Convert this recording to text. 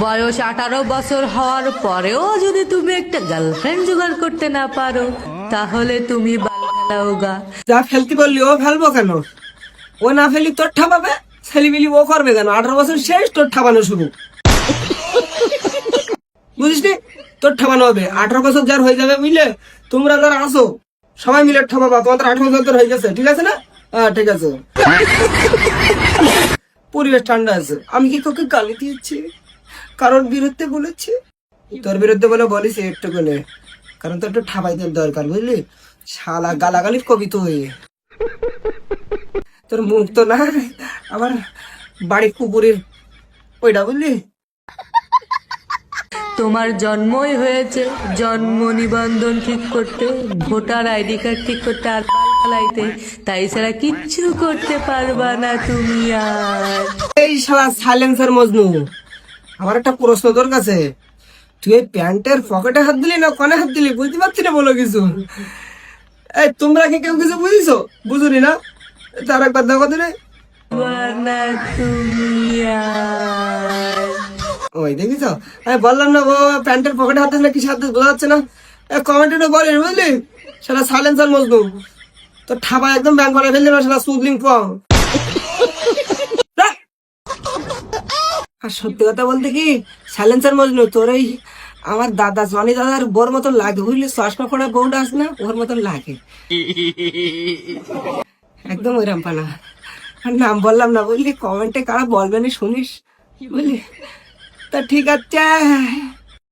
বয়স 18 বছর হওয়ার পরেও যদি তুমি একটা গার্লফ্রেন্ড জোগাড় করতে না পারো, তাহলে তুমি বাল ফেলাওগা। যা ফেলতে বললি ও ফেলবো কেন? ও না ফেলি তোর ঠাপাবে, ছেলিবিলি ও করবে কেন? 18 বছর শেষ, তোর ঠাপানো শুরু। বুঝিস নি? তোর ঠাপানো হবে 18 বছর যার হয়ে যাবে, বুঝলে? তোমরা যারা আসো সবাই মিলে ঠাপাবা। তোমাদের 18 বছর হয়ে গেছে, ঠিক আছে না? হ্যাঁ ঠিক আছে। পরিবেশ ঠান্ডা আছে। আমি কি তোকে গালি দিয়েছি, কারোর বিরুদ্ধে বলেছি? তোর বিরুদ্ধে বলে বলিস একটু করে, কারণ তোর একটু ঠাপাইতে দরকার, বুঝলি? শালা গালাগালির কবি তুই। তোর মুখ তো না আমার বাড়ির কুকুরের ওইটা, বুঝলি? তোমার জন্মই হয়েছে জন্ম নিবন্ধন ঠিক করতে, ভোটার আইডি কার্ড ঠিক করতে, আর বাল ফেলাইতে। তাই ছাড়া কিচ্ছু করতে পারবা না তুমি আর। এই শালা সাইলেন্সার মজনু, আমার একটা প্রশ্ন তোর কাছে। তুই এই প্যান্টের পকেটে হাত দিলি না কানে হাত দিলি? বুঝতে পারছি না, বলো কিছু। এই তোমরা কি কেউ কিছু বুঝিছো? বুঝুনি না? তার একবার দেখো দিলে না তুমি আর। ওই দেখিস, আমি বললাম না ও প্যান্টের পকেটে হাত দিলে কি সাথে বোঝা যাচ্ছে না? কমেন্টে বলিস, বুঝলি? সেটা সাইলেন্সার মজনু, তো ঠাবা একদম ব্যাংক করে ফেললি না, সেটা সুদলিং ফর্ম। আর সত্যি কথা বলতে কি, সাইলেন্সার মজনু, তোর এই আমার দাদা জনি দাদার বোর মতন লাগে, বুঝলি? চশমা পড়া বউটা আছে না, ওর মতন লাগে একদম ওইরাম পানা। আর নাম বললাম না, বুঝলি? কমেন্টে কারা বলবেনি শুনিস, বুঝলি? তা ঠিক আছে।